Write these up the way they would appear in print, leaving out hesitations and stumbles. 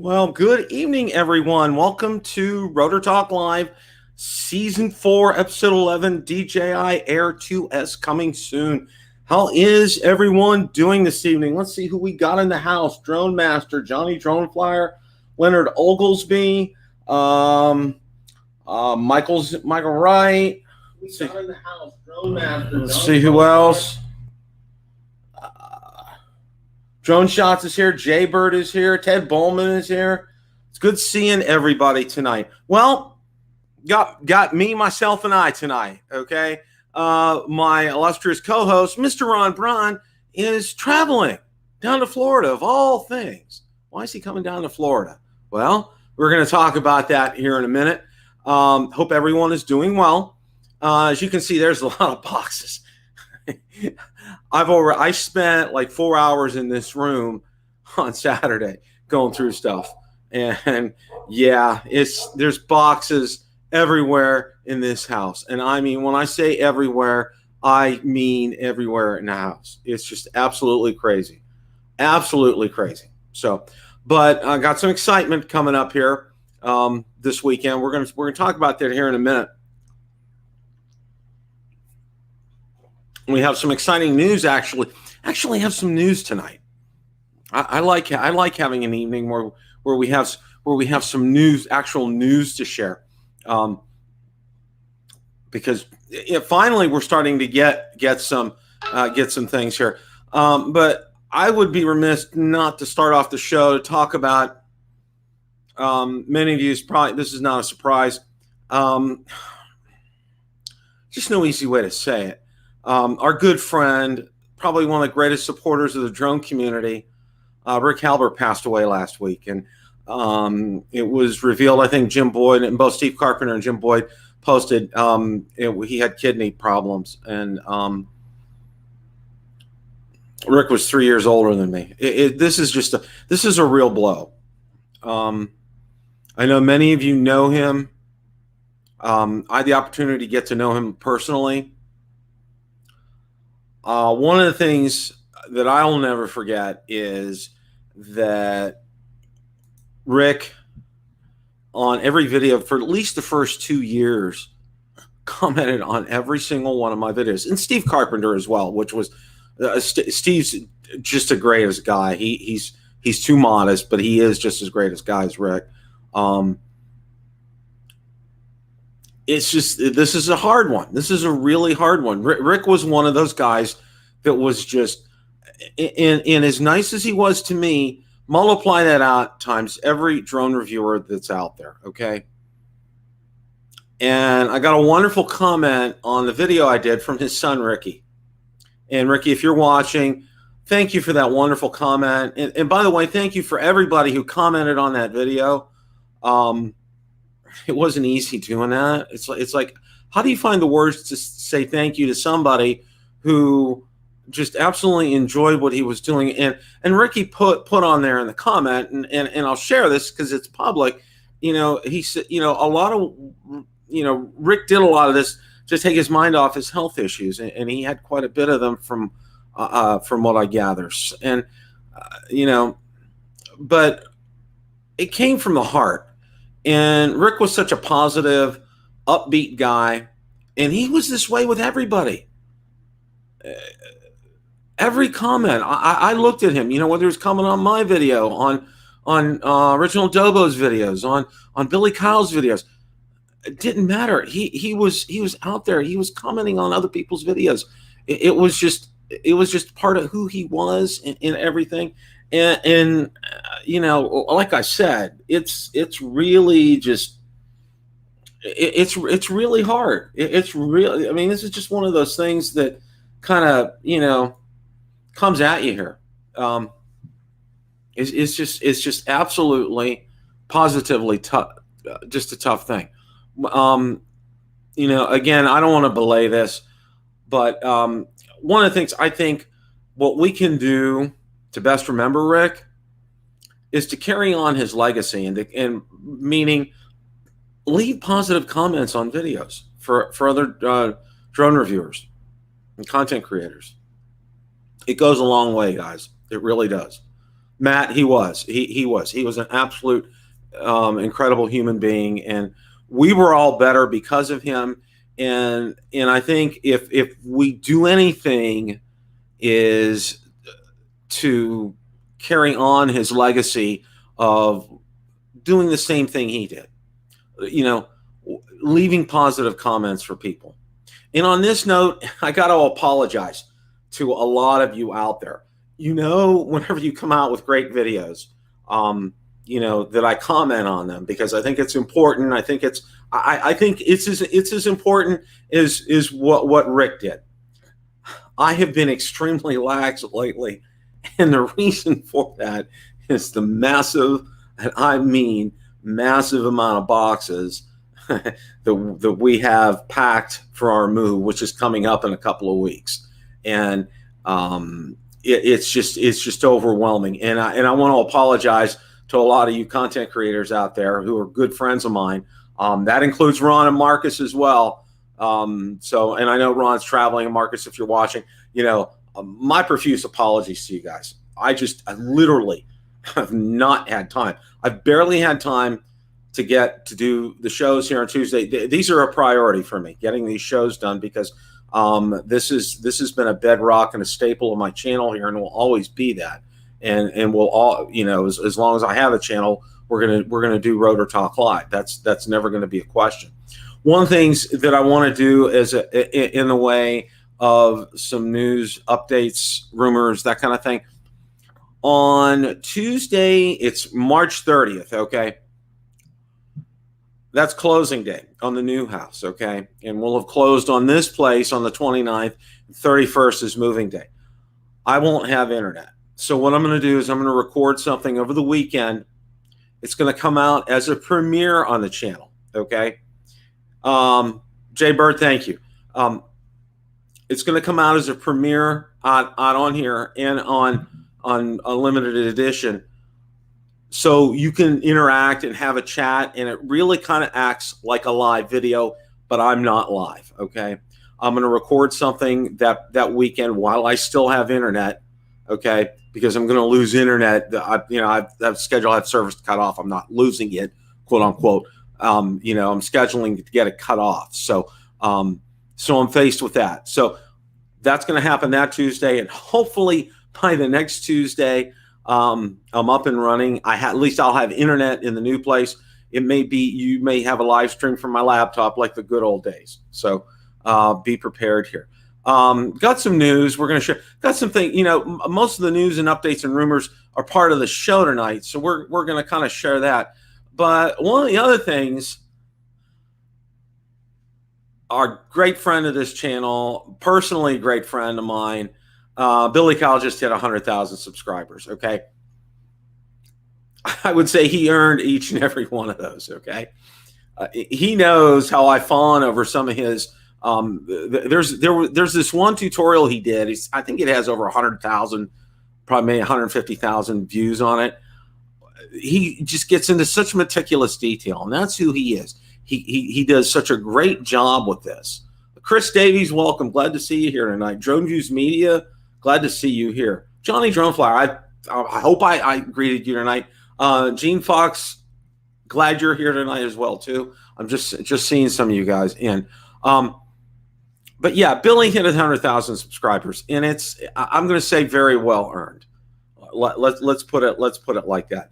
Well, good evening, everyone. Welcome to Rotor Talk Live, Season 4, Episode 11, DJI Air 2S coming soon. How is everyone doing this evening? Let's see who we got in the house. Drone Master, Johnny Drone Flyer, Leonard Oglesby, Michael Wright. We got in the house. Drone Master. Let's see who else. Drone Shots is here. Jay Bird is here. Ted Bowman is here. It's good seeing everybody tonight. Well, got me, myself, and I tonight, okay? My illustrious co-host, Mr. Ron Braun, is traveling down to Florida, of all things. Why is he coming down to Florida? Well, we're going to talk about that here in a minute. Hope everyone is doing well. As you can see, there's a lot of boxes. I spent like 4 hours in this room on Saturday going through stuff, and yeah, there's boxes everywhere in this house. And I mean, when I say everywhere, I mean everywhere in the house. It's just absolutely crazy, absolutely crazy. So, but I got some excitement coming up here this weekend. We're gonna talk about that here in a minute. We have some exciting news. Actually have some news tonight. I like having an evening where we have some news, actual news to share, because finally we're starting to get some things here. But I would be remiss not to start off the show to talk about. Many of you probably, this is not a surprise. Just no easy way to say it. Our good friend, probably one of the greatest supporters of the drone community, Rick Halbert, passed away last week. And it was revealed, I think Jim Boyd, and both Steve Carpenter and Jim Boyd posted, he had kidney problems. And Rick was 3 years older than me. This is a real blow. I know many of you know him. I had the opportunity to get to know him personally. One of the things that I'll never forget is that Rick, on every video for at least the first 2 years, commented on every single one of my videos, and Steve Carpenter as well, which was Steve's just the greatest guy. He's too modest, but he is just as great as guy as Rick. It's just, this is a hard one. This is a really hard one. Rick was one of those guys that was just, and as nice as he was to me, multiply that out times every drone reviewer that's out there, okay? And I got a wonderful comment on the video I did from his son, Ricky. And Ricky, if you're watching, thank you for that wonderful comment. And by the way, thank you for everybody who commented on that video. It wasn't easy doing that. It's like, how do you find the words to say thank you to somebody who just absolutely enjoyed what he was doing? And Ricky put on there in the comment, and I'll share this because it's public. He said, a lot of, Rick did a lot of this to take his mind off his health issues, and he had quite a bit of them from what I gather. And but it came from the heart. And Rick was such a positive, upbeat guy, and he was this way with everybody. Every comment, I looked at him, whether he was commenting on my video, on Original Dobo's videos, on Billy Kyle's videos. It didn't matter. He was out there. He was commenting on other people's videos. It was just part of who he was in everything. And like I said, it's really just, it's really hard. It's really, I mean, this is just one of those things that kind of, comes at you here. It's just absolutely, positively tough, just a tough thing. Again, I don't want to belay this, but one of the things I think what we can do to best remember Rick is to carry on his legacy, and meaning leave positive comments on videos for other drone reviewers and content creators. It goes a long way, guys. It really does. Matt, he was. He was. He was an absolute incredible human being, and we were all better because of him. And I think if we do anything, is to carry on his legacy of doing the same thing he did. You know, leaving positive comments for people. And on this note, I got to apologize to a lot of you out there. You know, whenever you come out with great videos, you know, that I comment on them because I think it's important. I think it's as important as what Rick did. I have been extremely lax lately, and the reason for that is the massive, and I mean massive amount of boxes that we have packed for our move, which is coming up in a couple of weeks, and it's just overwhelming. And I want to apologize to a lot of you content creators out there who are good friends of mine. That includes Ron and Marcus as well. So, and I know Ron's traveling, and Marcus, if you're watching, you know, my profuse apologies to you guys. I literally have not had time. I've barely had time to get to do the shows here on Tuesday. These are a priority for me, getting these shows done, because this has been a bedrock and a staple of my channel here, and will always be that. And we'll all, you know, as long as I have a channel, we're gonna do Rotor Talk Live. That's never going to be a question. One of the things that I want to do is in the way of some news updates, rumors, that kind of thing. On Tuesday, it's March 30th, okay? That's closing day on the new house, okay? And we'll have closed on this place on the 29th. 31st is moving day. I won't have internet. So what I'm going to do is I'm going to record something over the weekend. It's going to come out as a premiere on the channel, okay? Jay Bird, thank you. It's going to come out as a premiere on here and on a limited edition, so you can interact and have a chat, and it really kind of acts like a live video, but I'm not live, okay? I'm going to record something that weekend while I still have internet, okay? Because I'm going to lose internet. I've scheduled that service to cut off. I'm not losing it, quote unquote. I'm scheduling to get it cut off. So I'm faced with that. So that's going to happen that Tuesday, and hopefully by the next Tuesday, I'm up and running. At least I'll have internet in the new place. It may be, you may have a live stream from my laptop like the good old days. So be prepared here. Got some news. We're going to share. Got something, most of the news and updates and rumors are part of the show tonight. So we're going to kind of share that. But one of the other things, our great friend of this channel, personally a great friend of mine, Billy Kyle, just hit 100,000 subscribers, okay? I would say he earned each and every one of those, okay? He knows how I've fallen over some of his, there's this one tutorial he did. I think it has over 100,000, probably maybe 150,000 views on it. He just gets into such meticulous detail, and that's who he is. He does such a great job with this. Chris Davies, welcome. Glad to see you here tonight. Drone Views Media, glad to see you here. Johnny Droneflower, I hope I greeted you tonight. Gene Fox, glad you're here tonight as well too. I'm just seeing some of you guys in. But yeah, Billy hit 100,000 subscribers, and I'm going to say very well earned. Let's put it like that.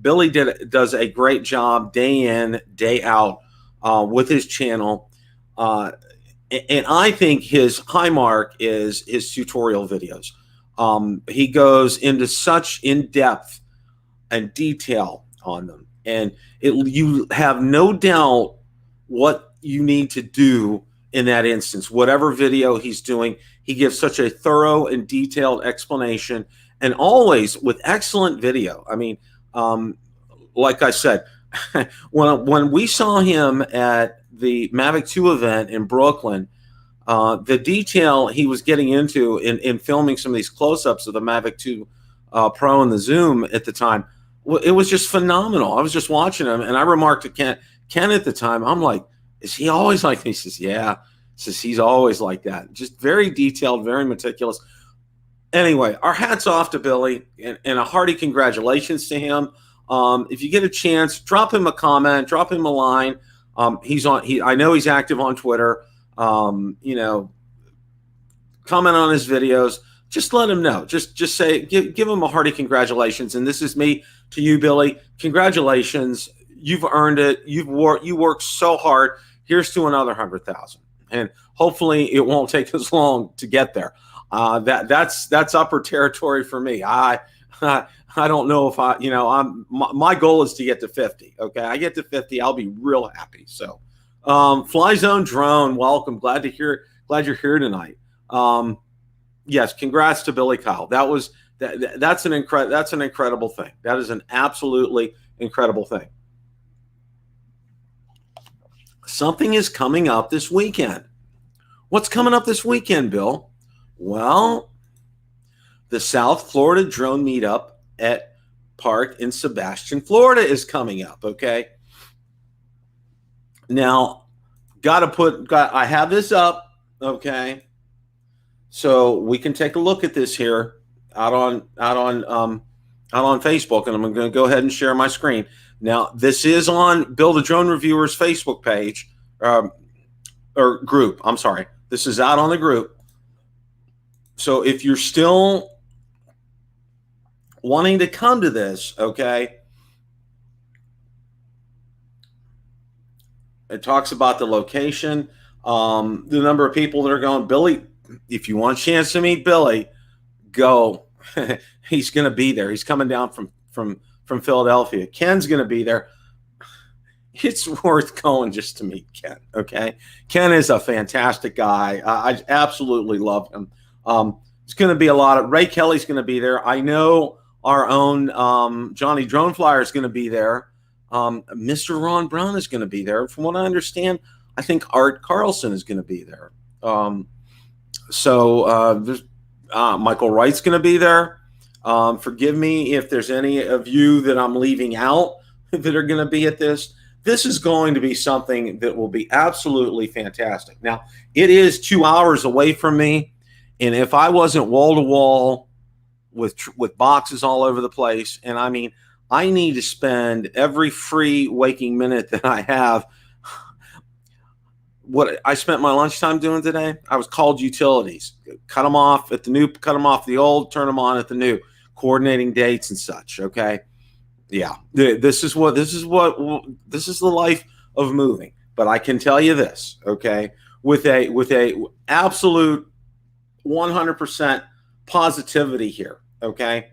Billy does a great job day in, day out with his channel. And I think his high mark is his tutorial videos. He goes into such in-depth and detail on them. And you have no doubt what you need to do in that instance. Whatever video he's doing, he gives such a thorough and detailed explanation, and always with excellent video. I mean, like I said, when we saw him at the Mavic 2 event in Brooklyn, the detail he was getting into in filming some of these close-ups of the Mavic 2 Pro and the Zoom at the time, it was just phenomenal. I was just watching him, and I remarked to Ken at the time, I'm like, is he always like this? He says, yeah. He says, he's always like that. Just very detailed, very meticulous. Anyway, our hats off to Billy, and a hearty congratulations to him. If you get a chance, drop him a comment, drop him a line. He's on. I know he's active on Twitter. You know, comment on his videos. Just let him know. Just say, give him a hearty congratulations. And this is me to you, Billy. Congratulations. You've earned it. You worked so hard. Here's to another 100,000. And hopefully it won't take as long to get there. That's upper territory for me. I don't know if my goal is to get to 50. Okay. I get to 50. I'll be real happy. So, Fly Zone Drone, welcome. Glad you're here tonight. Yes. Congrats to Billy Kyle. That's an incredible thing. That is an absolutely incredible thing. Something is coming up this weekend. What's coming up this weekend, Bill? Well, the South Florida Drone Meetup at Park in Sebastian, Florida is coming up, okay? Now, I have this up, okay? So we can take a look at this here out on Facebook, and I'm going to go ahead and share my screen. Now, this is on Build a Drone Reviewer's Facebook page, or group. I'm sorry. This is out on the group. So if you're still wanting to come to this, okay, it talks about the location, the number of people that are going. Billy, if you want a chance to meet Billy, go. He's going to be there. He's coming down from Philadelphia. Ken's going to be there. It's worth going just to meet Ken, okay? Ken is a fantastic guy. I absolutely love him. It's going to be a lot of, Ray Kelly's going to be there. I know our own Johnny Drone Flyer is going to be there. Mr. Ron Brown is going to be there. From what I understand, I think Art Carlson is going to be there. There's Michael Wright's going to be there. Forgive me if there's any of you that I'm leaving out that are going to be at this. This is going to be something that will be absolutely fantastic. Now, it is 2 hours away from me. And if I wasn't wall to wall with boxes all over the place, and I mean, I need to spend every free waking minute that I have. What I spent my lunchtime doing today, I was called utilities. Cut them off at the new, cut them off the old, turn them on at the new, coordinating dates and such. Okay. Yeah. This is the life of moving. But I can tell you this, okay, with a absolute 100% positivity here, okay?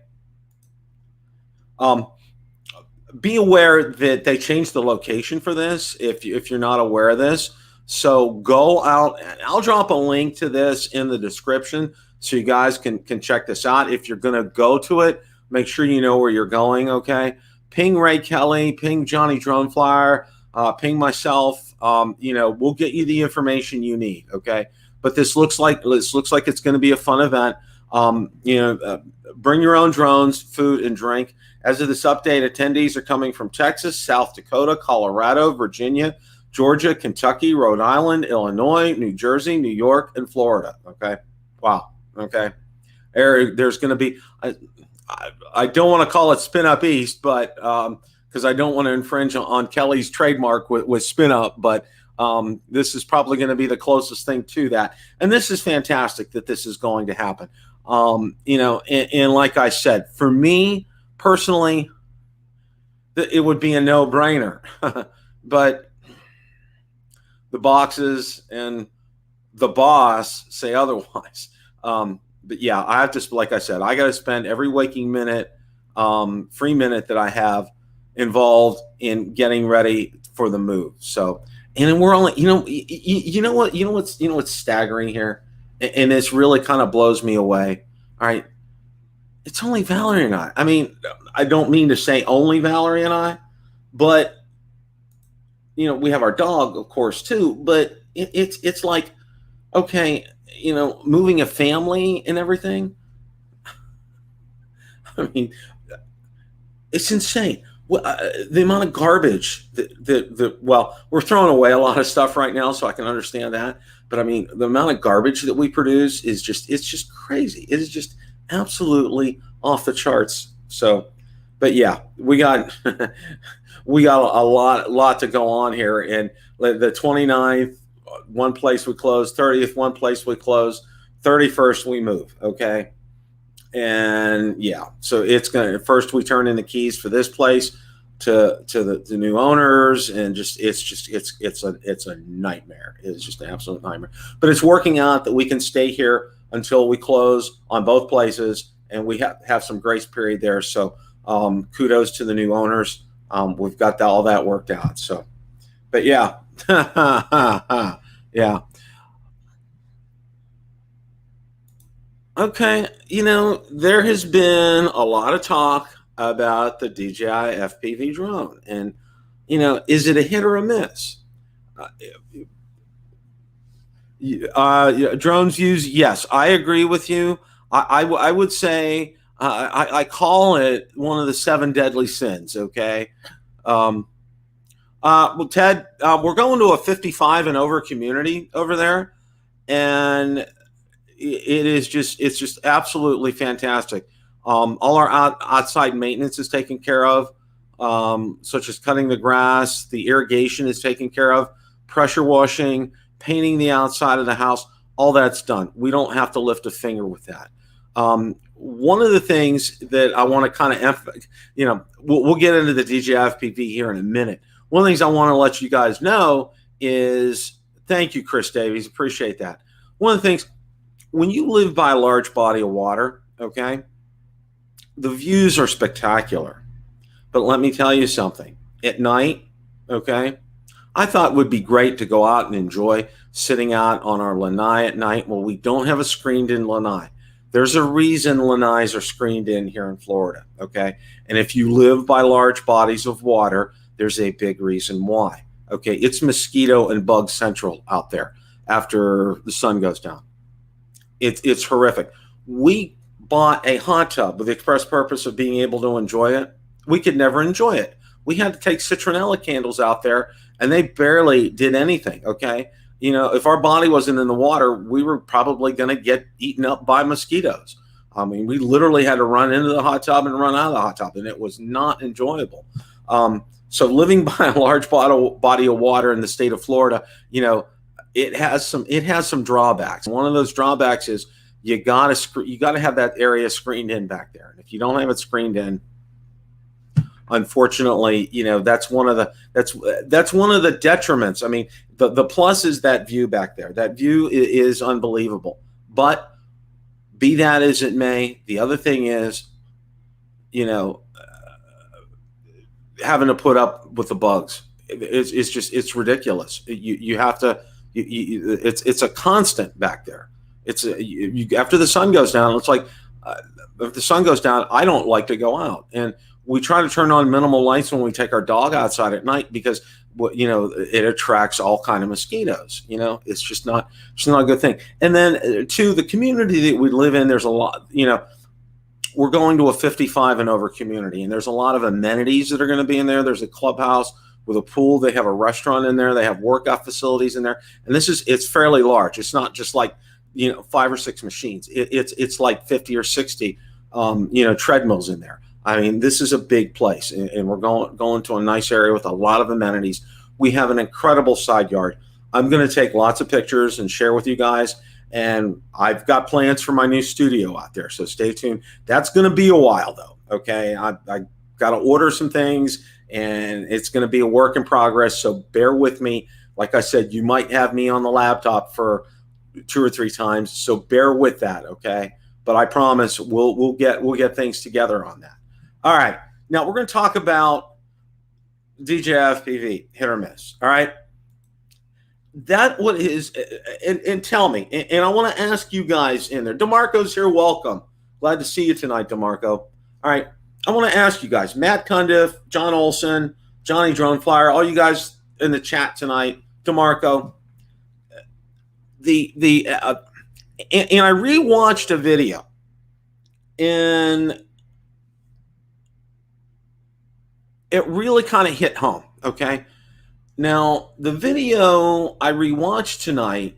Be aware that they changed the location for this if you're not aware of this. So go out, and I'll drop a link to this in the description so you guys can check this out. If you're going to go to it, make sure you know where you're going, okay? Ping Ray Kelly, ping Johnny Drone Flyer, ping myself. We'll get you the information you need, okay? But this looks like it's going to be a fun event. Bring your own drones, food, and drink. As of this update, attendees are coming from Texas, South Dakota, Colorado, Virginia, Georgia, Kentucky, Rhode Island, Illinois, New Jersey, New York, and Florida. Okay. Wow. Okay. There's going to be, I don't want to call it Spin Up East, but because I don't want to infringe on Kelly's trademark with Spin Up, but this is probably going to be the closest thing to that. And this is fantastic that this is going to happen. And like I said, for me personally, it would be a no-brainer. But the boxes and the boss say otherwise. But yeah, I have to, like I said, I got to spend every waking minute, free minute that I have involved in getting ready for the move. So, and then we're only, what's staggering here, and this really kind of blows me away. All right, it's only Valerie and I. I mean, I don't mean to say only Valerie and I, but we have our dog, of course, too. But it's like, okay, moving a family and everything. I mean, it's insane. The amount of garbage well, we're throwing away a lot of stuff right now, so I can understand that. But I mean, the amount of garbage that we produce it's just crazy. It is just absolutely off the charts. So, but yeah, we got we got a lot to go on here. And the 29th, one place we close, 30th, one place we close, 31st we move. Okay. And yeah, so it's gonna first we turn in the keys for this place to the new owners, and it's a nightmare. It's just an absolute nightmare. But it's working out that we can stay here until we close on both places, and we have some grace period there. So kudos to the new owners. We've got all that worked out. So, but yeah, yeah. Okay, there has been a lot of talk about the DJI FPV drone, and is it a hit or a miss? Uh, Drones use, yes, I agree with you. I would say I call it one of the seven deadly sins. Okay, um, well, Ted, we're going to a 55 and over community over there, and it's just absolutely fantastic. All our outside maintenance is taken care of, such as cutting the grass. The irrigation is taken care of, pressure washing, painting the outside of the house. All that's done. We don't have to lift a finger with that. One of the things that I want to kind of, we'll get into the DJI FPV here in a minute. One of the things I want to let you guys know is, thank you, Chris Davies, appreciate that. One of the things, when you live by a large body of water, okay, the views are spectacular. But let me tell you something. At night, okay, I thought it would be great to go out and enjoy sitting out on our lanai at night. Well, we don't have a screened-in lanai. There's a reason lanais are screened in here in Florida, okay? And if you live by large bodies of water, there's a big reason why, okay? It's mosquito and bug central out there after the sun goes down. It's horrific. We bought a hot tub with the express purpose of being able to enjoy it. We could never enjoy it. We had to take citronella candles out there, and they barely did anything, okay? If our body wasn't in the water, we were probably going to get eaten up by mosquitoes. I mean, we literally had to run into the hot tub and run out of the hot tub, and it was not enjoyable. So living by a large body of water in the state of Florida, it has some drawbacks. One of those drawbacks is you gotta have that area screened in back there. And if you don't have it screened in, unfortunately, that's one of the detriments. I mean, the plus is that view back there. That view is unbelievable. But be that as it may, the other thing is, having to put up with the bugs. It's ridiculous. You have to. It's a constant back there. After the sun goes down, it's like if the sun goes down, I don't like to go out, and we try to turn on minimal lights when we take our dog outside at night because it attracts all kind of mosquitoes. It's just not a good thing. And then to the community that we live in, there's a lot. We're going to a 55 and over community, and there's a lot of amenities that are going to be in there. There's a clubhouse with a pool. They have a restaurant in there. They have workout facilities in there. And it's fairly large. It's not just like, 5 or 6 machines. It's like 50 or 60, treadmills in there. I mean, this is a big place, and we're going to a nice area with a lot of amenities. We have an incredible side yard. I'm going to take lots of pictures and share with you guys. And I've got plans for my new studio out there. So stay tuned. That's going to be a while though. Okay. I got to order some things, and it's going to be a work in progress. So bear with me. Like I said, you might have me on the laptop for 2 or 3 times. So bear with that. Okay. But I promise we'll get things together on that. All right. Now we're going to talk about DJI FPV, hit or miss. All right. That what is, and tell me, and I want to ask you guys in there. DeMarco's here, welcome. Glad to see you tonight, DeMarco. All right, I want to ask you guys, Matt Cundiff, John Olson, Johnny Drone Flyer, all you guys in the chat tonight, DeMarco. And I rewatched a video, and it really kind of hit home. Okay. Now, the video I rewatched tonight,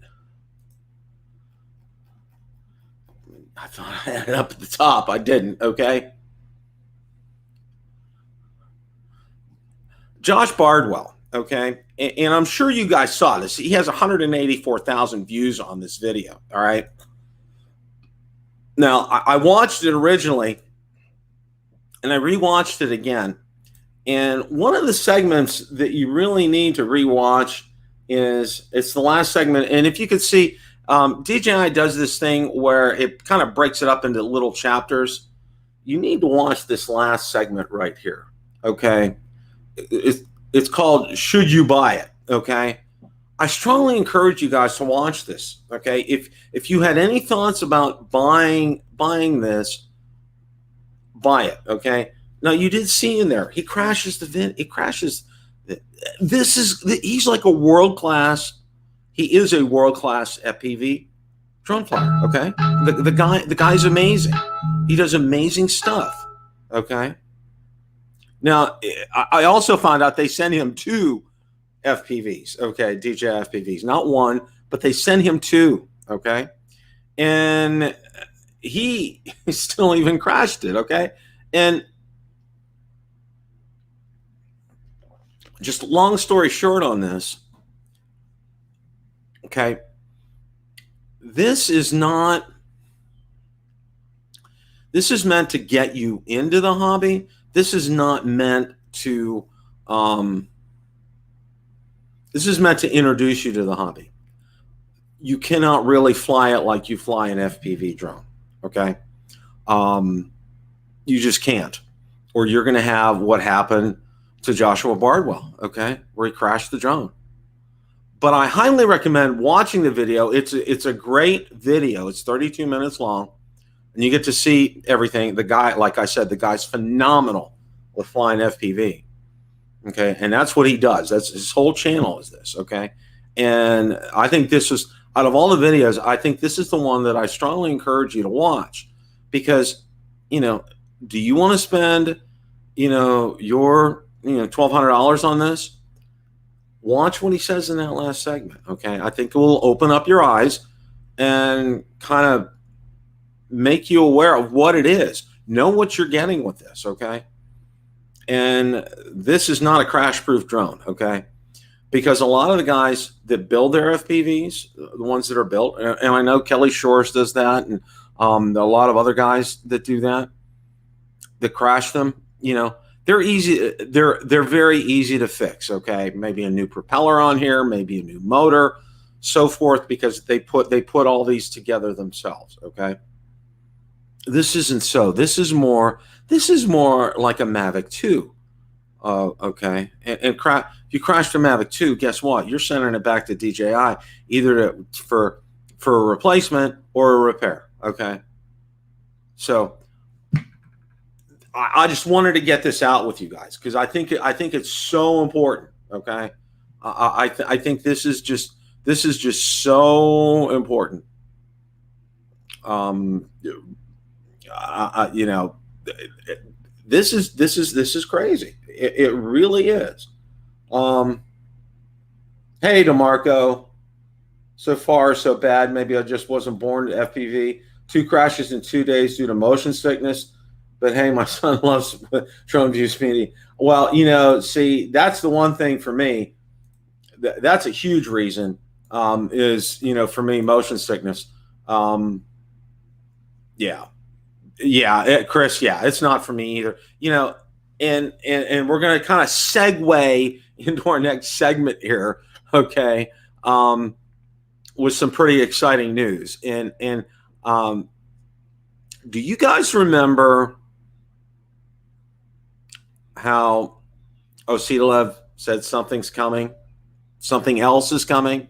I thought I had it up at the top. I didn't. Okay. Josh Bardwell. Okay. And I'm sure you guys saw this. He has 184,000 views on this video. All right. Now, I watched it originally and I rewatched it again. And one of the segments that you really need to rewatch is it's the last segment. And if you could see, DJI does this thing where it kind of breaks it up into little chapters. You need to watch this last segment right here. Okay. It's called Should You Buy It? Okay. I strongly encourage you guys to watch this. Okay. If you had any thoughts about buying this, buy it. Okay. Now you did see in there, he crashes the vid. It crashes. He's like a world-class. He is a world-class FPV drone flyer. Okay. The guy's amazing. He does amazing stuff. Okay. Now, I also found out they sent him 2 FPVs, okay, DJI FPVs, not one, but they sent him 2, okay, and he still even crashed it, okay, and just long story short on this, okay, this is meant to get you into the hobby. This is not meant to, this is meant to introduce you to the hobby. You cannot really fly it like you fly an FPV drone, okay? You just can't. Or you're going to have what happened to Joshua Bardwell, okay, where he crashed the drone. But I highly recommend watching the video. It's a great video. It's 32 minutes long. And you get to see everything. The guy, like I said, the guy's phenomenal with flying FPV. Okay, and that's what he does. That's his whole channel is this, okay? And I think this is, out of all the videos, I think this is the one that I strongly encourage you to watch because, you know, do you want to spend, you know, your, you know, $1,200 on this? Watch what he says in that last segment, okay? I think it will open up your eyes and kind of make you aware of what it is. Know what you're getting with this, okay? And this is not a crash-proof drone, okay? Because a lot of the guys that build their FPVs, the ones that are built, and I know Kelly Shores does that, and a lot of other guys that do that crash them, you know, they're easy. They're very easy to fix, okay? Maybe a new propeller on here, maybe a new motor, so forth, because they put all these together themselves, okay? This isn't so. This is more like a Mavic 2, okay? And if you crash the Mavic 2, guess what? You're sending it back to DJI either for a replacement or a repair, okay? So I just wanted to get this out with you guys because I think it's so important, okay? I think this is just so important. You know, this is crazy. It really is. Hey, DeMarco. So far, so bad. Maybe I just wasn't born to FPV. 2 crashes in 2 days due to motion sickness. But hey, my son loves drone views media. Well, you know, see, that's the one thing for me. That's a huge reason. Is, you know, for me, motion sickness. Yeah. Chris, yeah, it's not for me either. You know, and we're going to kind of segue into our next segment here, okay, with some pretty exciting news. And do you guys remember how Ositalev said something's coming? Something else is coming,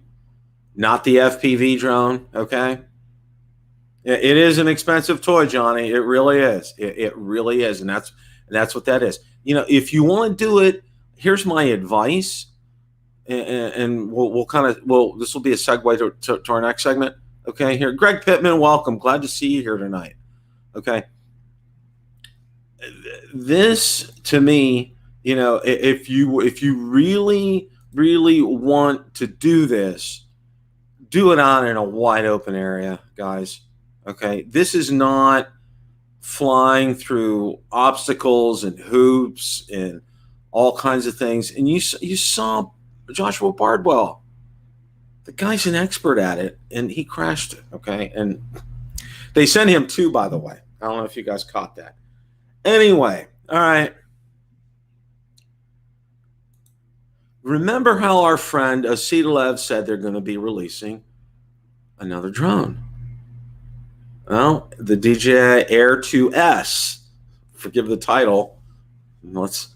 not the FPV drone, okay? It is an expensive toy, Johnny. It really is. It really is, and that's what that is. You know, if you want to do it, here's my advice, and we'll kind of this will be a segue to our next segment. Okay, here, Greg Pittman, welcome. Glad to see you here tonight. Okay, this to me, you know, if you really want to do this, do it out in a wide open area, guys. Okay, this is not flying through obstacles and hoops and all kinds of things. And you saw Joshua Bardwell. The guy's an expert at it, and he crashed it. Okay, and they sent him too, by the way. I don't know if you guys caught that. Anyway, all right. Remember how our friend Ositalev said they're going to be releasing another drone? Well, the DJI Air 2S. Forgive the title. Let's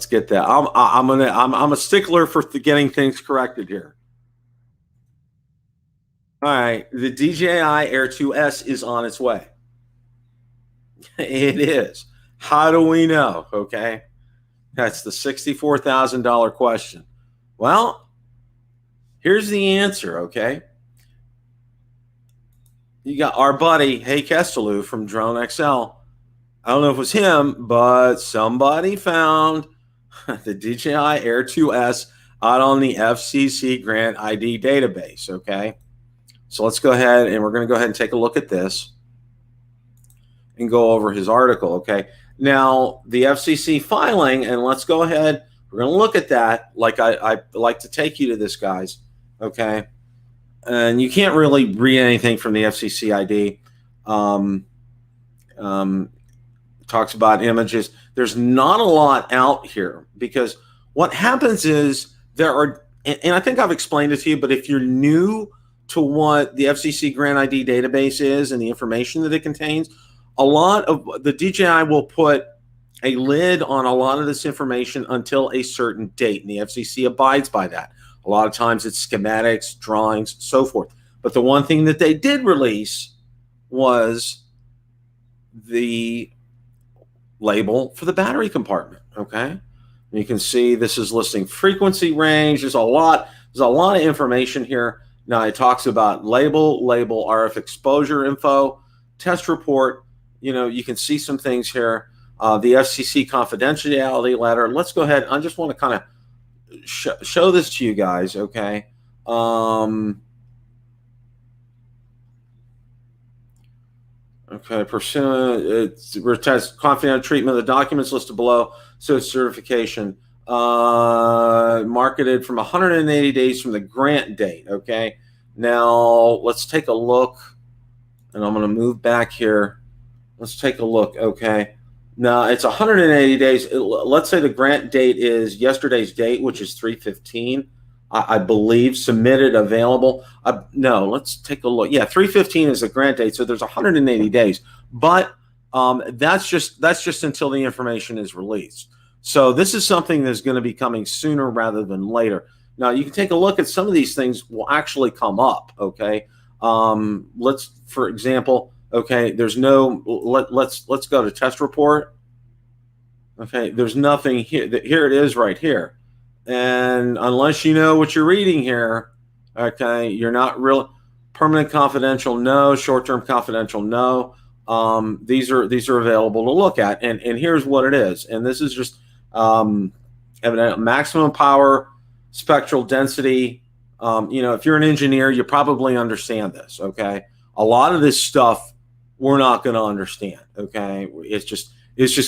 get that. I'm a stickler for getting things corrected here. All right, the DJI Air 2S is on its way. It is. How do we know? Okay, that's the $64,000 question. Well, here's the answer. Okay, you got our buddy Hey Kestelou from Drone XL. I don't know if it was him, but somebody found the DJI Air 2S out on the FCC Grant ID database. Okay, so let's go ahead and we're going to go ahead and take a look at this and go over his article. Okay, now the FCC filing, and let's go ahead. We're going to look at that. Like I like to take you to this, guys. Okay, and you can't really read anything from the FCC ID. Talks about images. There's not a lot out here because what happens is there are, and I think I've explained it to you, but if you're new to what the FCC Grant ID database is and the information that it contains, a lot of the DJI will put a lid on a lot of this information until a certain date, and the FCC abides by that. A lot of times it's schematics, drawings, so forth. But the one thing that they did release was the label for the battery compartment. Okay, you can see this is listing frequency range. There's a lot of information here. Now it talks about label, RF exposure info, test report. You know, you can see some things here. The FCC confidentiality letter. Let's go ahead. I just want to kind of show this to you guys. Okay. Okay, confidential treatment of the documents listed below. So it's certification marketed from 180 days from the grant date. Okay, now let's take a look, and I'm going to move back here. Let's take a look. Okay, now it's 180 days. Let's say the grant date is yesterday's date, which is 3/15. I believe submitted, available. No, let's take a look. Yeah, 3/15 is the grant date, so there's 180 days. But that's just until the information is released. So this is something that's going to be coming sooner rather than later. Now you can take a look at some of these things will actually come up. Okay, let's, for example, okay, there's no. Let's go to test report. Okay, there's nothing here. Here it is, right here. And unless you know what you're reading here, okay, you're not real. Permanent confidential, no. Short-term confidential, no. These are available to look at, and here's what it is. And this is just evident maximum power, spectral density. You know, if you're an engineer, you probably understand this. Okay, a lot of this stuff we're not going to understand. Okay, it's just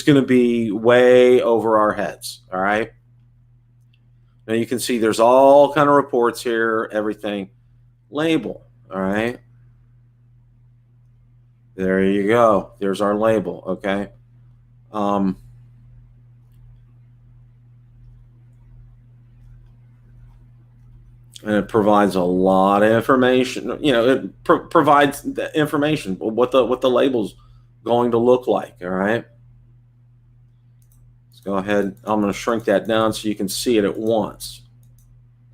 going to be way over our heads. All right. Now you can see there's all kind of reports here, everything. Label, all right? There you go. There's our label, okay? And it provides a lot of information. You know, it provides the information, what the label's going to look like, all right? Go ahead. I'm going to shrink that down so you can see it at once.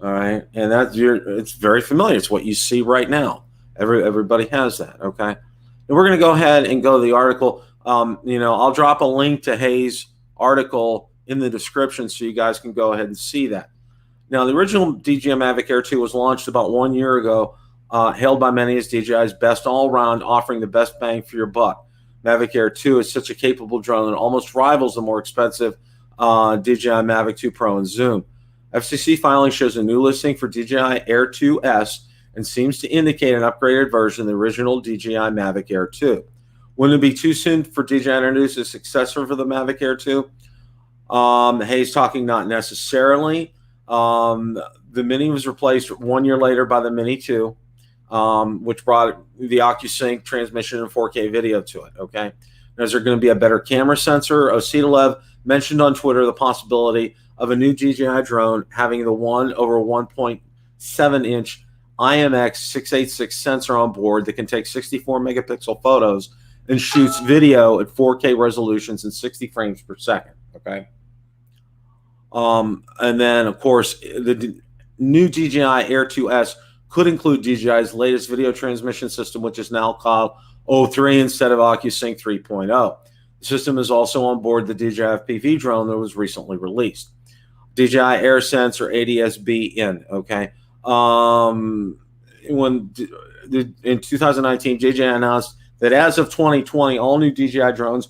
All right, and it's very familiar. It's what you see right now. Everybody has that. Okay, and we're going to go ahead and go to the article. You know, I'll drop a link to Hayes' article in the description so you guys can go ahead and see that. Now, the original DJI Mavic Air 2 was launched about 1 year ago, hailed by many as DJI's best all-around, offering the best bang for your buck. Mavic Air 2 is such a capable drone that almost rivals the more expensive DJI Mavic 2 Pro and Zoom. FCC filing shows a new listing for DJI Air 2S and seems to indicate an upgraded version of the original DJI Mavic Air 2. Wouldn't it be too soon for DJI to introduce a successor for the Mavic Air 2? Hayes talking not necessarily. The Mini was replaced 1 year later by the Mini 2, which brought the OcuSync transmission and 4K video to it, okay? Now, is there going to be a better camera sensor? Ositalev mentioned on Twitter the possibility of a new DJI drone having the 1/1.7-inch IMX 686 sensor on board that can take 64 megapixel photos and shoots video at 4K resolutions in 60 frames per second, okay? And then, of course, the new DJI Air 2S could include DJI's latest video transmission system, which is now called O3 instead of OcuSync 3.0. The system is also on board the DJI FPV drone that was recently released. DJI Air Sense or ADS-B in, okay? In 2019, DJI announced that as of 2020, all new DJI drones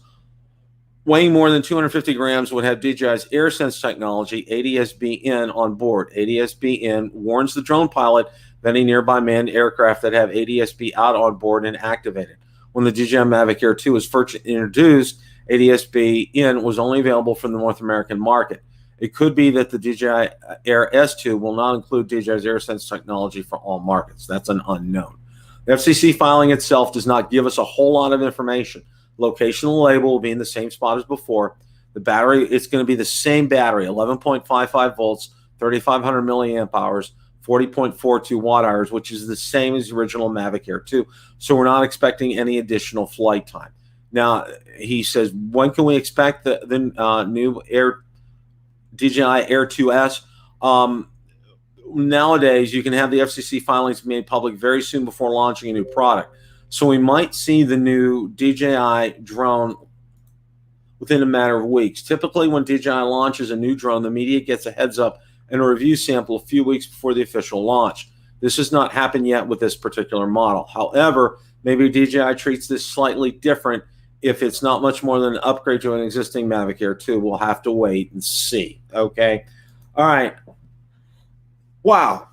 weighing more than 250 grams would have DJI's AirSense technology, ADS-B in, on board. ADS-B in warns the drone pilot of any nearby manned aircraft that have ADS-B out on board and activated. When the DJI Mavic Air 2 was first introduced, ADS-B in was only available for the North American market. It could be that the DJI Air S2 will not include DJI's AirSense technology for all markets. That's an unknown. The FCC filing itself does not give us a whole lot of information. Location of the label will be in the same spot as before. The battery, it's going to be the same battery, 11.55 volts, 3,500 milliamp hours, 40.42 watt hours, which is the same as the original Mavic Air 2. So we're not expecting any additional flight time. Now, he says, when can we expect the new DJI Air 2S? Nowadays, you can have the FCC filings made public very soon before launching a new product. So we might see the new DJI drone within a matter of weeks. Typically, when DJI launches a new drone, the media gets a heads up and a review sample a few weeks before the official launch. This has not happened yet with this particular model. However, maybe DJI treats this slightly different if it's not much more than an upgrade to an existing Mavic Air 2. We'll have to wait and see, okay? All right. Wow.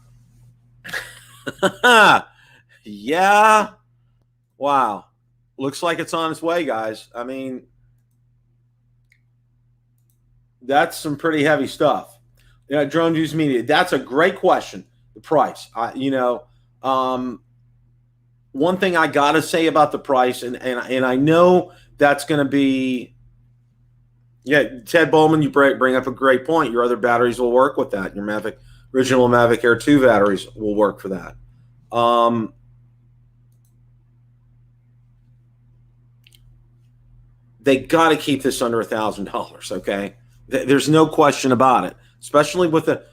Yeah. Wow. Looks like it's on its way, guys. I mean, that's some pretty heavy stuff. Yeah, drone use media. That's a great question. The price. One thing I got to say about the price, and I know that's going to be, yeah, Ted Bowman, you bring up a great point. Your other batteries will work with that. Your original Mavic Air 2 batteries will work for that. They got to keep this under $1,000, okay? There's no question about it, especially with a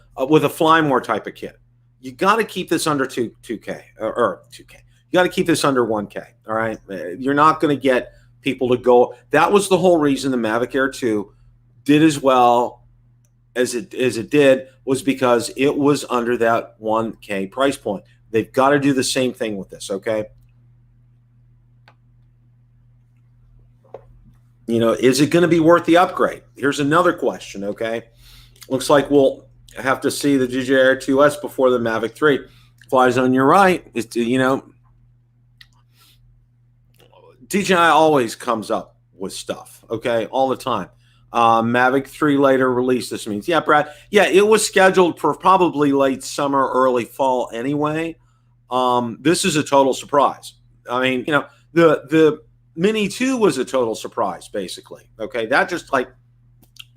Fly More type of kit. You got to keep this under 2K or 2K. You got to keep this under 1K, all right? You're not going to get people to go. That was the whole reason the Mavic Air 2 did as well as it did, was because it was under that 1K price point. They've got to do the same thing with this, okay? You know, is it going to be worth the upgrade? Here's another question, okay? Looks like we'll have to see the DJI Air 2S before the Mavic 3 flies on your right. It's, you know, DJI always comes up with stuff, okay, all the time. Mavic 3 later release, this means. Yeah, Brad. Yeah, it was scheduled for probably late summer, early fall anyway. This is a total surprise. I mean, you know, the Mini 2 was a total surprise, basically. Okay, that just like,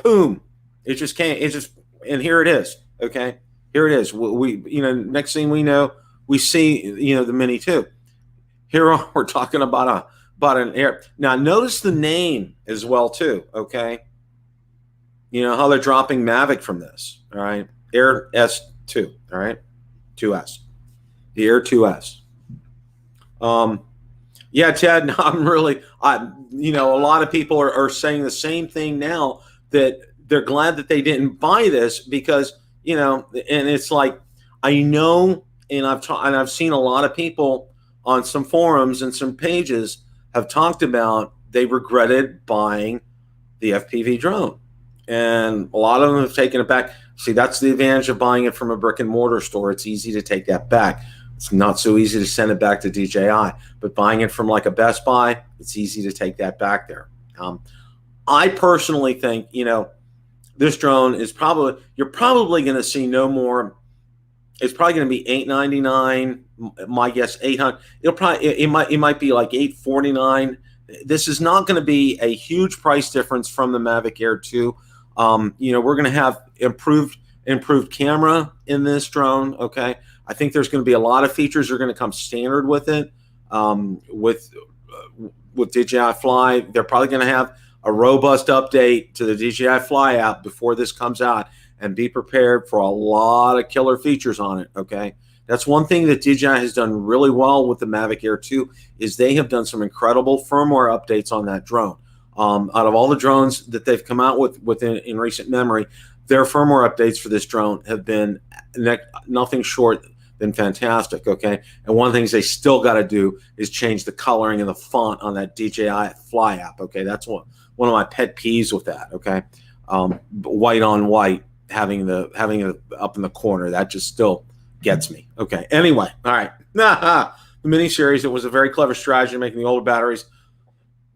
boom, it just came. It just, and here it is. Okay, here it is. We you know, next thing we know, we see, you know, the Mini 2. Here we're talking about an Air. Now notice the name as well too. Okay, you know how they're dropping Mavic from this. All right, Air S2. All right, 2S, the Air 2S. Yeah, Ted, you know, a lot of people are saying the same thing now, that they're glad that they didn't buy this because, you know, and it's like, I know, and I've seen a lot of people on some forums and some pages have talked about they regretted buying the FPV drone. and a lot of them have taken it back. See, that's the advantage of buying it from a brick and mortar store. It's easy to take that back. It's not so easy to send it back to DJI, but buying it from like a Best Buy, it's easy to take that back there. I personally think, this drone is you're probably going to see no more. It's probably going to be $899. My guess, $800. It might be like $849. This is not going to be a huge price difference from the Mavic Air 2. We're going to have improved camera in this drone. Okay, I think there's going to be a lot of features that are going to come standard with it. With DJI Fly, they're probably going to have a robust update to the DJI Fly app before this comes out, and be prepared for a lot of killer features on it. Okay, that's one thing that DJI has done really well with the Mavic Air 2 is they have done some incredible firmware updates on that drone. Out of all the drones that they've come out with in recent memory, their firmware updates for this drone have been nothing short than fantastic. Okay, and one of the things they still got to do is change the coloring and the font on that DJI Fly app. Okay, that's one of my pet peeves with that. Okay, white on white, having it up in the corner, that just still gets me. Okay, anyway, all right. The mini series, it was a very clever strategy making the older batteries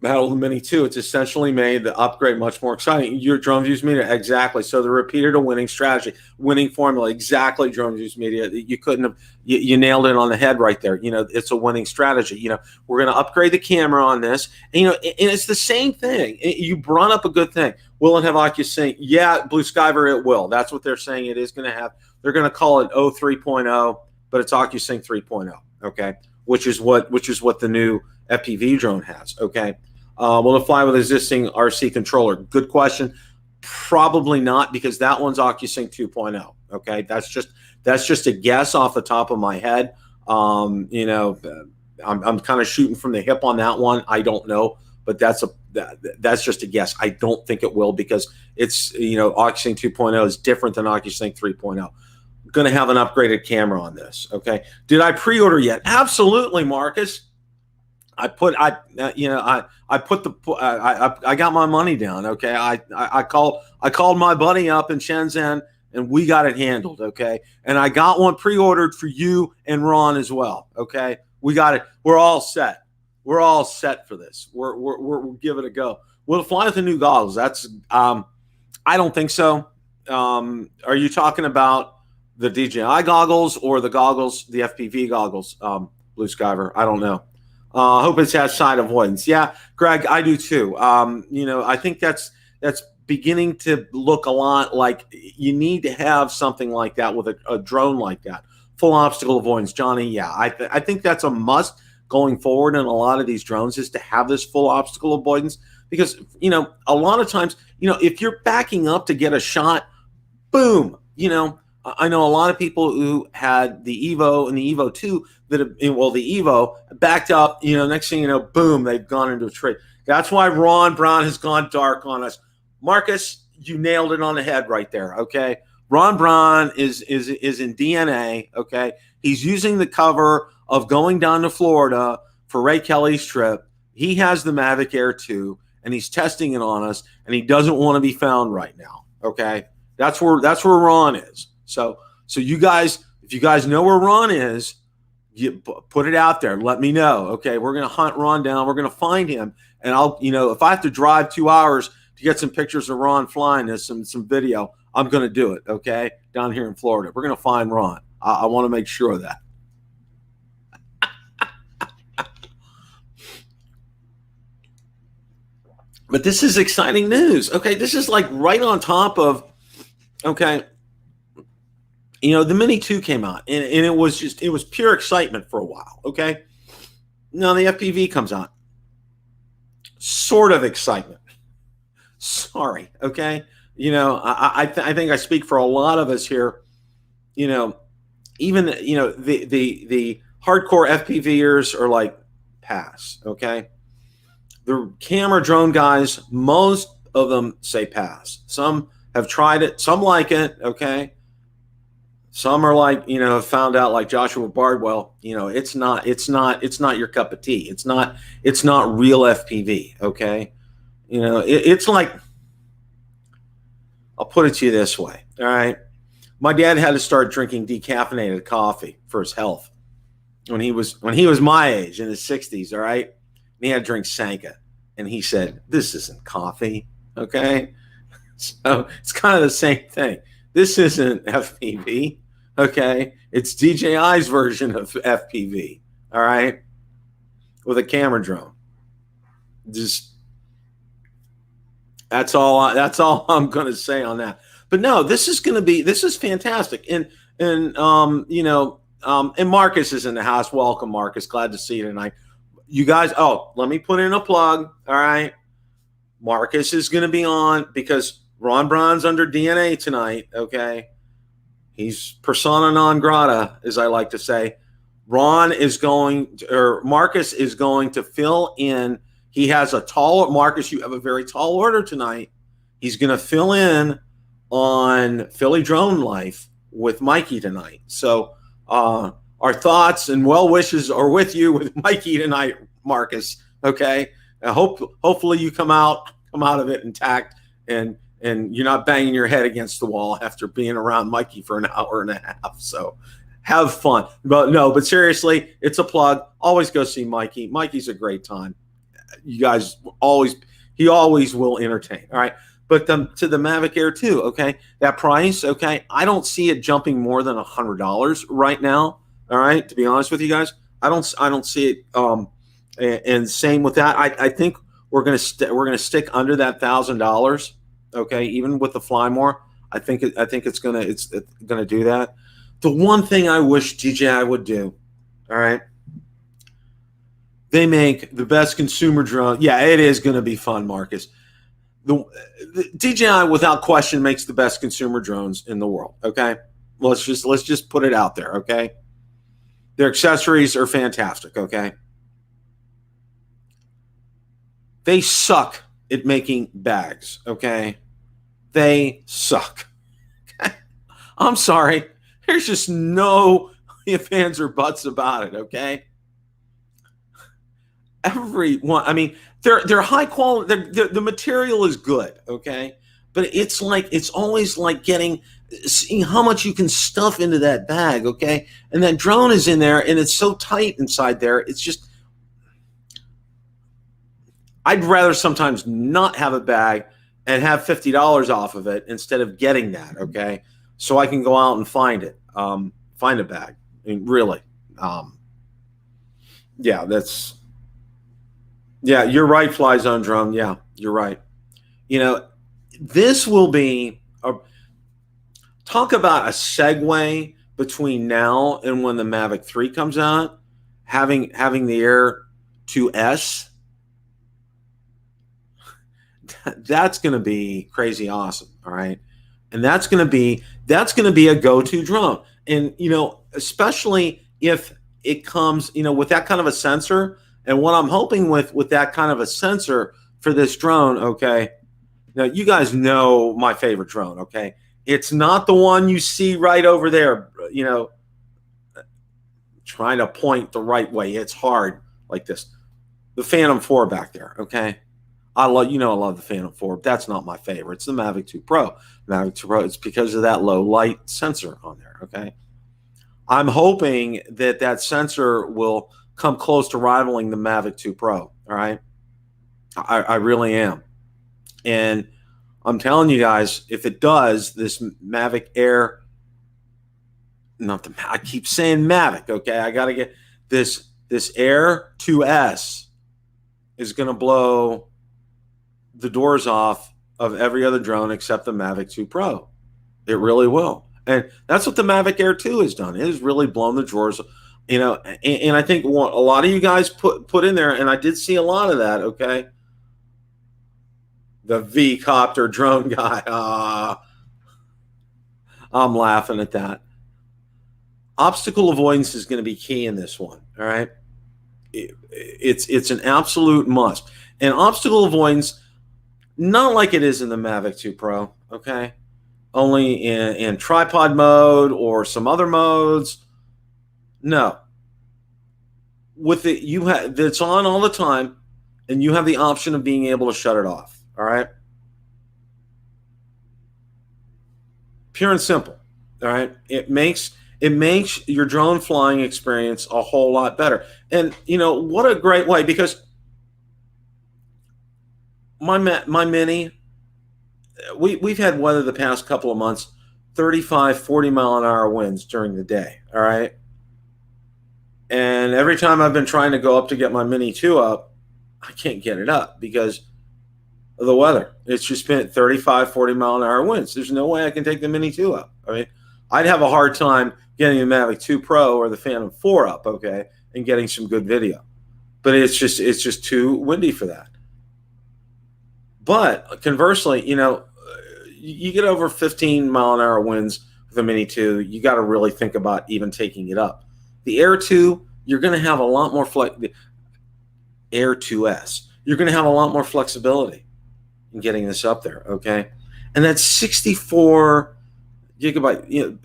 battle the Mini 2. It's essentially made the upgrade much more exciting. Your Drone Views Media, exactly. So they repeated a winning strategy, winning formula, exactly. Drone Views Media, you couldn't have, you nailed it on the head right there. It's a winning strategy. We're going to upgrade the camera on this, and and it's the same thing. You brought up a good thing. Will it have OcuSync? Yeah, Blue Skyver, it will. That's what they're saying it is going to have. They're going to call it 3.0, but it's OcuSync 3.0. Okay, which is what the new FPV drone has. Okay. Will it fly with existing RC controller? Good question. Probably not, because that one's OcuSync 2.0. Okay, that's just a guess off the top of my head. I'm kind of shooting from the hip on that one. I don't know, but that's just a guess. I don't think it will, because it's OcuSync 2.0 is different than OcuSync 3.0. Going to have an upgraded camera on this. Okay, did I pre-order yet? Absolutely, Marcus. I got my money down. Okay, I called my buddy up in Shenzhen, and we got it handled. Okay, and I got one pre-ordered for you and Ron as well. Okay, we got it. We're all set. We're all set for this. We'll give it a go. Will it fly with the new goggles? That's I don't think so. Are you talking about the DJI goggles or the goggles, the FPV goggles? Blue Skyver, I don't know. I hope it's that side avoidance. Yeah, Greg, I do too. I think that's beginning to look a lot like you need to have something like that with a drone like that. Full obstacle avoidance, Johnny. Yeah, I think that's a must going forward in a lot of these drones, is to have this full obstacle avoidance, because a lot of times if you're backing up to get a shot, boom, I know a lot of people who had the Evo and the Evo 2 the Evo backed up, next thing you know, boom, they've gone into a tree. That's why Ron Brown has gone dark on us. Marcus, you nailed it on the head right there, okay? Ron Brown is in DNA, okay? He's using the cover of going down to Florida for Ray Kelly's trip. He has the Mavic Air 2, and he's testing it on us, and he doesn't want to be found right now, okay? That's where Ron is. So you guys, if you guys know where Ron is, you put it out there. Let me know. Okay, we're gonna hunt Ron down. We're gonna find him, and I'll, if I have to drive 2 hours to get some pictures of Ron flying this, some video, I'm gonna do it. Okay, down here in Florida, we're gonna find Ron. I want to make sure of that. But this is exciting news. Okay, this is like right on top of. Okay. The Mini 2 came out, and it was pure excitement for a while, okay? Now the FPV comes out. Sort of excitement. Sorry, okay? I think I speak for a lot of us here. Even, the hardcore FPVers are like, pass, okay? The camera drone guys, most of them say pass. Some have tried it. Some like it, okay? Some are like, found out like Joshua Bardwell, it's not your cup of tea. It's not real FPV. Okay. It's like, I'll put it to you this way. All right. My dad had to start drinking decaffeinated coffee for his health when he was my age in his 60s. All right. And he had to drink Sanka. And he said, this isn't coffee. Okay. So it's kind of the same thing. This isn't FPV. Okay. It's DJI's version of FPV. All right. With a camera drone. Just that's all I'm going to say on that. But no, this is fantastic. And and Marcus is in the house. Welcome, Marcus. Glad to see you tonight. You guys, let me put in a plug. All right. Marcus is going to be on because Ron Braun's under DNA tonight. Okay. He's persona non grata, as I like to say. Marcus is going to fill in. He has Marcus, you have a very tall order tonight. He's going to fill in on Philly Drone Life with Mikey tonight. So our thoughts and well wishes are with you with Mikey tonight, Marcus. Okay. Hopefully you come out of it intact and you're not banging your head against the wall after being around Mikey for an hour and a half. So have fun. But seriously, it's a plug. Always go see Mikey. Mikey's a great time. You guys he always will entertain. All right. But to the Mavic Air 2, okay, that price, okay, I don't see it jumping more than $100 right now. All right, to be honest with you guys, I don't see it. And same with that, I think we're gonna stick under that $1,000. Okay, even with the Fly More, I think it's gonna do that. The one thing I wish DJI would do, all right, they make the best consumer drone. Yeah, it is gonna be fun, Marcus. The DJI, without question, makes the best consumer drones in the world. Okay, let's just put it out there. Okay, their accessories are fantastic. Okay, they suck at making bags. Okay, they suck. Okay? I'm sorry. There's just no ifs, ands, or buts about it. Okay. Everyone, I mean, they're high quality. The material is good, okay, but it's always like seeing how much you can stuff into that bag, okay, and that drone is in there and it's so tight inside there. It's just, I'd rather sometimes not have a bag and have $50 off of it instead of getting that, okay, so I can go out and find a bag. I mean, really, yeah, yeah, you're right, Fly Zone Drone. Yeah, you're right. This will be talk about a segue between now and when the Mavic 3 comes out. Having the Air 2S, that's going to be crazy awesome. All right, and that's going to be a go-to drone, and especially if it comes with that kind of a sensor. And what I'm hoping with that kind of a sensor for this drone, okay, now you guys know my favorite drone, okay? It's not the one you see right over there, trying to point the right way. It's hard like this. The Phantom 4 back there, okay? I love the Phantom 4. But that's not my favorite. It's the Mavic 2 Pro. Mavic 2 Pro, it's because of that low light sensor on there, okay? I'm hoping that sensor will come close to rivaling the Mavic 2 Pro. All right. I really am. And I'm telling you guys, if it does, this Mavic Air, I keep saying Mavic. Okay. I got to get this Air 2S is going to blow the doors off of every other drone except the Mavic 2 Pro. It really will. And that's what the Mavic Air 2 has done. It has really blown the drawers, and I think a lot of you guys put in there, and I did see a lot of that, okay? The V-copter drone guy. I'm laughing at that. Obstacle avoidance is going to be key in this one, all right? It's an absolute must. And obstacle avoidance, not like it is in the Mavic 2 Pro, okay? Only in tripod mode or some other modes. No. With it, it's on all the time, and you have the option of being able to shut it off. All right. Pure and simple. All right. It makes your drone flying experience a whole lot better. And what a great way, because my Mini, we've had weather the past couple of months, 35, 40 mile an hour winds during the day. All right. And every time I've been trying to go up to get my Mini 2 up, I can't get it up because of the weather. It's just been 35, 40 mile an hour winds. There's no way I can take the Mini 2 up. I mean, I'd have a hard time getting the Mavic 2 Pro or the Phantom 4 up, okay, and getting some good video. But it's just too windy for that. But conversely, you get over 15 mile an hour winds with the Mini 2, you got to really think about even taking it up. The Air 2, you're going to have a lot more Air 2S, you're going to have a lot more flexibility in getting this up there, okay? And that's 64 gigabyte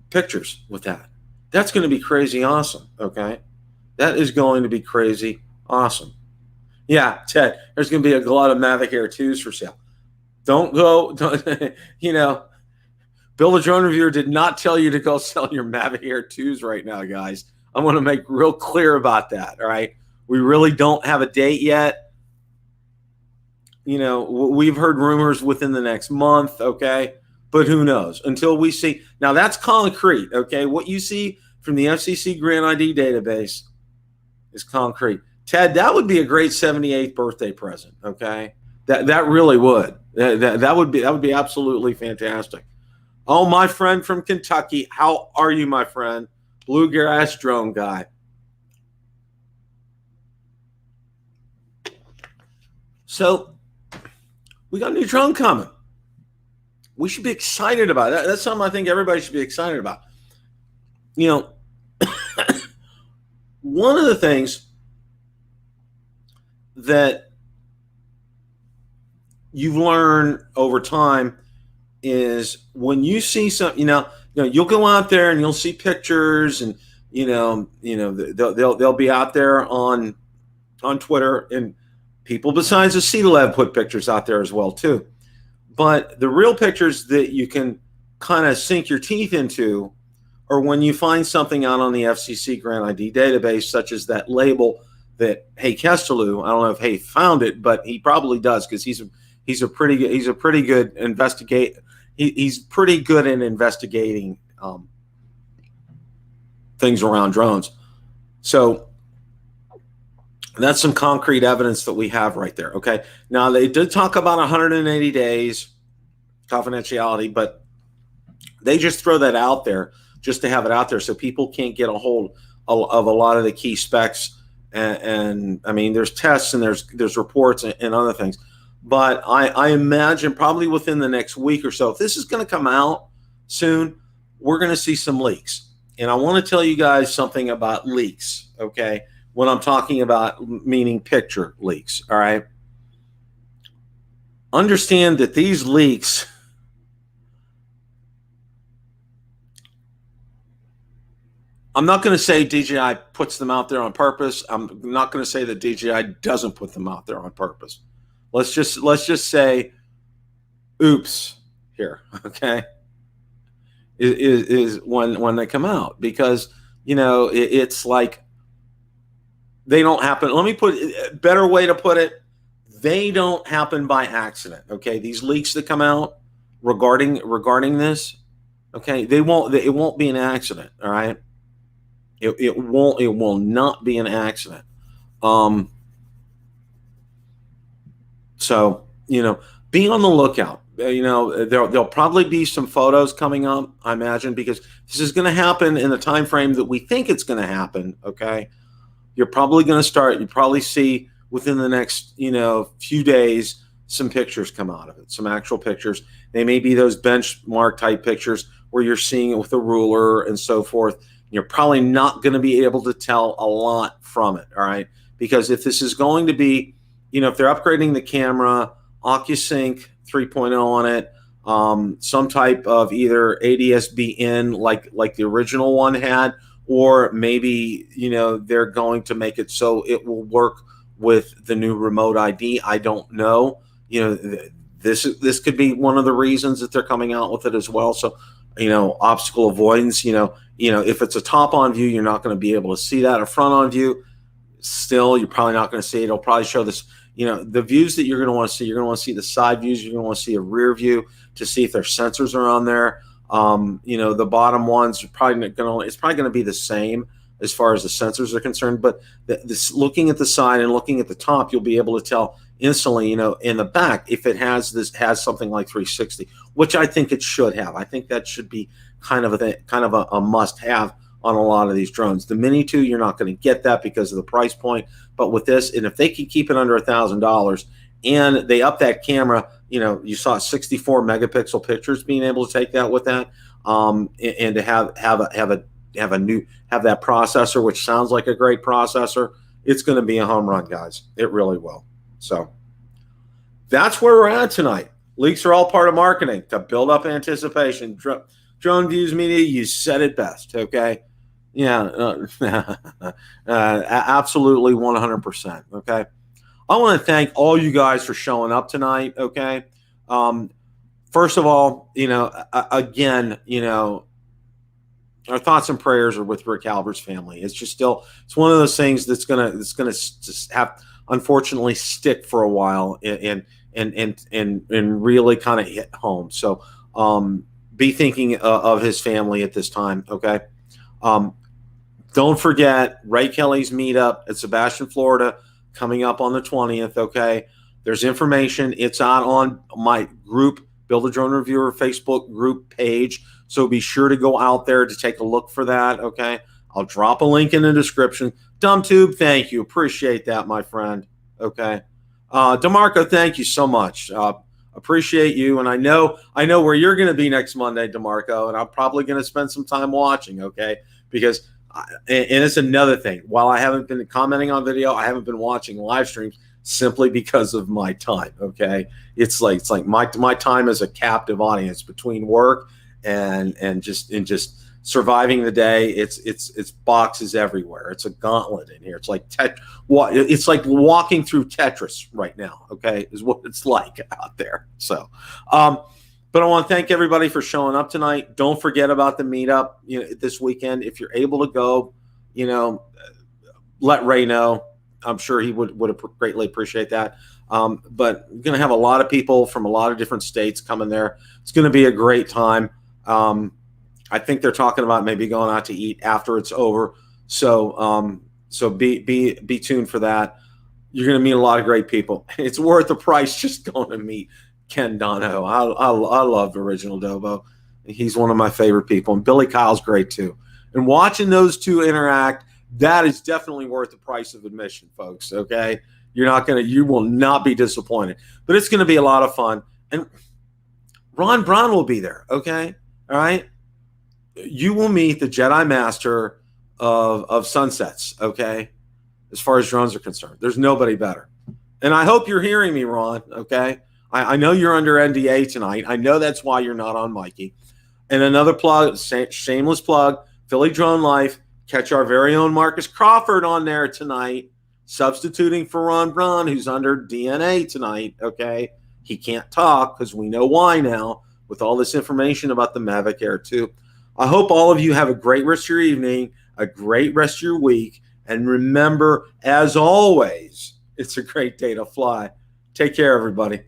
pictures with that. That's going to be crazy awesome, okay? That is going to be crazy awesome. Yeah, Ted, there's going to be a glut of Mavic Air 2s for sale. Don't, Bill the Drone Reviewer did not tell you to go sell your Mavic Air 2s right now, guys. I want to make real clear about that, all right? We really don't have a date yet. We've heard rumors within the next month, okay? But who knows? Until we see. Now, that's concrete, okay? What you see from the FCC Grant ID database is concrete. Ted, that would be a great 78th birthday present, okay? That really would. That would be absolutely fantastic. Oh, my friend from Kentucky, how are you, my friend? Bluegrass drone guy. So, we got a new drone coming. We should be excited about it. That's something I think everybody should be excited about. One of the things that you've learned over time is when you see something, you'll go out there and you'll see pictures, and they'll be out there on Twitter, and people besides the CloutHub put pictures out there as well too. But the real pictures that you can kind of sink your teeth into are when you find something out on the FCC Grant ID database, such as that label that Hey Kesteloo, I don't know if Hey found it, but he probably does, because he's a pretty good investigate. He's pretty good in investigating things around drones. So that's some concrete evidence that we have right there. Okay. Now, they did talk about 180 days confidentiality, but they just throw that out there just to have it out there so people can't get a hold of a lot of the key specs. And I mean, there's tests and there's reports and other things. But I imagine probably within the next week or so, if this is going to come out soon, we're going to see some leaks. And I want to tell you guys something about leaks, okay? When I'm talking about meaning picture leaks, all right? Understand that these leaks I'm not going to say DJI puts them out there on purpose. I'm not going to say that DJI doesn't put them out there on purpose. Let's just say, oops, here, okay? Is when they come out, because it's like they don't happen. Let me put a better way to put it. They don't happen by accident. Okay, these leaks that come out regarding this, okay, it won't be an accident. All right, it will not be an accident. So be on the lookout. There'll probably be some photos coming up, I imagine, because this is going to happen in the time frame that we think it's going to happen. Okay, you're probably going to you probably see within the next few days some pictures come out of it, some actual pictures. They may be those benchmark type pictures where you're seeing it with a ruler and so forth. You're probably not going to be able to tell a lot from it. All right, because if this is going to be, if they're upgrading the camera, OcuSync 3.0 on it, some type of either ADS-B in like the original one had, or maybe they're going to make it so it will work with the new remote ID. I don't know. This could be one of the reasons that they're coming out with it as well. So obstacle avoidance. If it's a top on view, you're not going to be able to see that. A front on view, still, you're probably not going to see it. It'll probably show this, the views that you're going to want to see. You're going to want to see the side views. You're going to want to see a rear view to see if their sensors are on there. The bottom ones are probably it's probably going to be the same as far as the sensors are concerned. But looking at the side and looking at the top, you'll be able to tell instantly, in the back, if it has something like 360, which I think it should have. I think that should be kind of a must-have on a lot of these drones. The Mini 2, you're not going to get that because of the price point. But with this, and if they can keep it under $1,000 and they up that camera, you saw 64 megapixel pictures being able to take that with that, and to have that processor, which sounds like a great processor, it's going to be a home run, guys. It really will. So that's where we're at tonight. Leaks are all part of marketing to build up anticipation. Drone Views Media, you said it best, okay? Yeah, absolutely 100%, okay? I want to thank all you guys for showing up tonight, okay? First of all, again, our thoughts and prayers are with Rick Halbert's family. It's one of those things that's gonna just have, unfortunately, stick for a while and really kind of hit home. So be thinking of his family at this time, okay? Don't forget Ray Kelly's meetup at Sebastian, Florida, coming up on the 20th, okay? There's information. It's out on my group, Build a Drone Reviewer Facebook group page. So be sure to go out there to take a look for that, okay? I'll drop a link in the description. DumbTube, thank you. Appreciate that, my friend, okay? DeMarco, thank you so much. Appreciate you. And I know where you're going to be next Monday, DeMarco, and I'm probably going to spend some time watching, okay? Because, and it's another thing. While I haven't been commenting on video, I haven't been watching live streams simply because of my time, okay? It's like my time as a captive audience between work and just surviving the day. It's boxes everywhere. It's a gauntlet in here. It's like walking through Tetris right now, okay, is what it's like out there. So but I want to thank everybody for showing up tonight. Don't forget about the meetup this weekend. If you're able to go, let Ray know. I'm sure he would greatly appreciate that. But we're going to have a lot of people from a lot of different states coming there. It's going to be a great time. I think they're talking about maybe going out to eat after it's over. So be tuned for that. You're going to meet a lot of great people. It's worth the price just going to meet Ken Donahoe. I love Original Dobo. He's one of my favorite people. And Billy Kyle's great too. And watching those two interact, that is definitely worth the price of admission, folks, okay? You will not be disappointed. But it's going to be a lot of fun. And Ron Braun will be there, okay? All right? You will meet the Jedi Master of sunsets, okay? As far as drones are concerned. There's nobody better. And I hope you're hearing me, Ron, okay? I know you're under NDA tonight. I know that's why you're not on Mikey. And another plug, shameless plug, Philly Drone Life. Catch our very own Marcus Crawford on there tonight, substituting for Ron Braun, who's under DNA tonight, okay? He can't talk because we know why now with all this information about the Mavic Air 2. I hope all of you have a great rest of your evening, a great rest of your week, and remember, as always, it's a great day to fly. Take care, everybody.